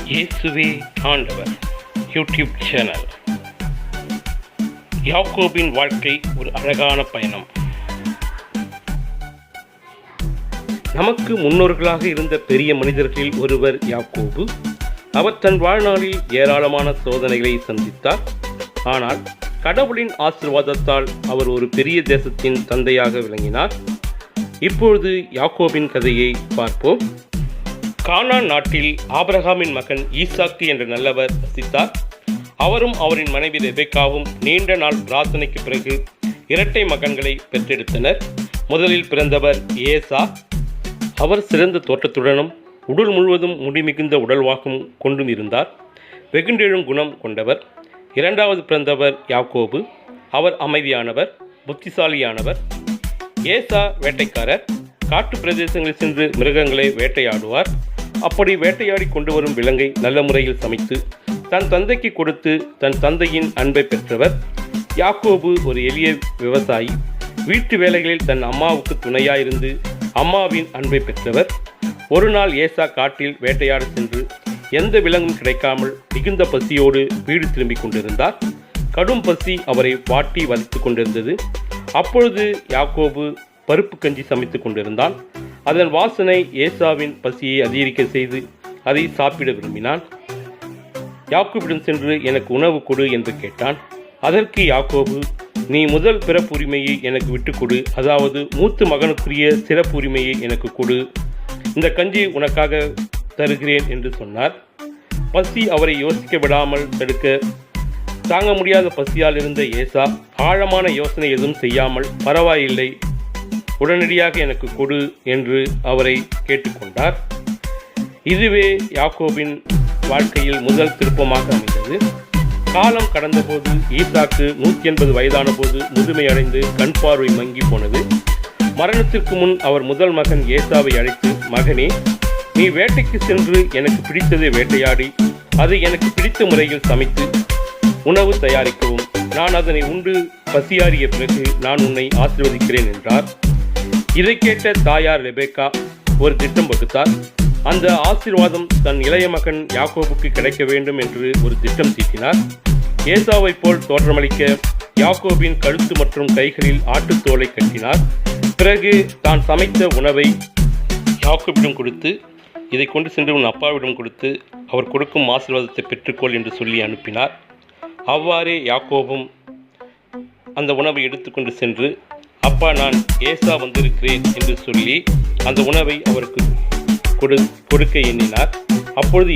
இயேசுவே ஆண்டவர் YouTube channel. யாக்கோபின் வாழ்க்கை ஒரு அழகான பயணம். நமக்கு முன்னோர்களாக இருந்த பெரிய மனிதர்களில் ஒருவர் யாக்கோபு. அவர் தன் வாழ்நாளில் ஏராளமான சோதனைகளை சந்தித்தார். ஆனால் கடவுளின் ஆசீர்வாதத்தால் அவர் ஒரு பெரிய தேசத்தின் தந்தையாக விளங்கினார். இப்பொழுது யாக்கோபின் கதையை பார்ப்போம். கானான் நாட்டில் ஆபிரகாமின் மகன் ஈசாக்கு என்ற நல்லவர் வசித்தார். அவரும் அவரின் மனைவி ரெபெக்காவும் நீண்ட நாள் பிரார்த்தனைக்கு பிறகு இரட்டை மகன்களை பெற்றெடுத்தனர். முதலில் பிறந்தவர் ஏசா. அவர் சிறந்த தோற்றத்துடனும் உடல் முழுவதும் முடிமிகுந்த உடல்வாகும் கொண்டும் இருந்தார். வெகுண்டெழும் குணம் கொண்டவர். இரண்டாவது பிறந்தவர் யாக்கோபு. அவர் அமைதியானவர், புத்திசாலியானவர். ஏசா வேட்டைக்காரர். காட்டு பிரதேசங்களில் சென்று மிருகங்களை வேட்டையாடுவார். அப்படி வேட்டையாடி கொண்டு வரும் விலங்கை நல்ல முறையில் சமைத்து தன் தந்தைக்கு கொடுத்து தன் தந்தையின் அன்பை பெற்றவர். யாக்கோபு ஒரு எளிய விவசாயி. வீட்டு வேலைகளில் தன் அம்மாவுக்கு துணையாயிருந்து அம்மாவின் அன்பை பெற்றவர். ஒரு நாள் ஏசா காட்டில் வேட்டையாட சென்று எந்த விலங்கும் கிடைக்காமல் மிகுந்த பசியோடு வீடு திரும்பிக் கொண்டிருந்தார். கடும் பசி அவரை வாட்டி வதைத்து கொண்டிருந்தது. அப்பொழுது யாக்கோபு பருப்பு கஞ்சி சமைத்து கொண்டிருந்தான். அதன் வாசனை ஏசாவின் பசியை அதிகரிக்க செய்து அதை சாப்பிட விரும்பினான். யாக்கோபிடம் சென்று எனக்கு உணவு கொடு என்று கேட்டான். அதற்கு யாக்கோபு, நீ முதல் பிறப்புரிமையை எனக்கு விட்டு கொடு, அதாவது மூத்த மகனுக்குரிய சிறப்புரிமையை எனக்கு கொடு, இந்த கஞ்சியை உனக்காக தருகிறேன் என்று சொன்னார். பசி அவரை யோசிக்க விடாமல் தடுக்க தாங்க முடியாத பசியால் இருந்த ஏசா ஆழமான யோசனை எதுவும் செய்யாமல், பரவாயில்லை, உடனடியாக எனக்கு கொடு என்று அவரை கேட்டுக்கொண்டார். இதுவே யாக்கோபின் வாழ்க்கையில் முதல் திருப்பமாக அமைந்தது. காலம் கடந்தபோது ஈசாக்கு 180 வயதான போது முதுமை அடைந்து கண் பார்வை மங்கி போனது. மரணத்திற்கு முன் அவர் முதல் மகன் ஏசாவை அழைத்து, மகனே, நீ வேட்டைக்கு சென்று எனக்கு பிடித்ததை வேட்டையாடி அதை எனக்கு பிடித்த முறையில் சமைத்து உணவு தயாரிக்கவும், நான் அதனை உண்டு பசியாறிய பிறகு நான் உன்னை ஆசீர்வதிக்கிறேன் என்றார். இதை கேட்ட தாயார் ரெபெக்கா ஒரு திட்டம் வகுத்தார். அந்த ஆசீர்வாதம் தன் இளைய மகன் யாக்கோபுக்கு கிடைக்க வேண்டும் என்று ஒரு திட்டம் தீட்டினார். ஏசாவை போல் தோற்றமளிக்க யாக்கோபின் கழுத்து மற்றும் கைகளில் ஆட்டுத்தோலை கட்டினார். பிறகு தான் சமைத்த உணவை யாக்கோபிடம் கொடுத்து, இதை கொண்டு சென்று உன் அப்பாவிடம் கொடுத்து அவர் கொடுக்கும் ஆசீர்வாதத்தை பெற்றுக்கொள் என்று சொல்லி அனுப்பினார். அவ்வாறே யாக்கோபும் அந்த உணவை எடுத்துக்கொண்டு சென்று, அப்பா, நான் ஏசா வந்திருக்கிறேன் என்று சொல்லி அந்த உணவை அவருக்கு கொடுக்க எண்ணினார். அப்பொழுது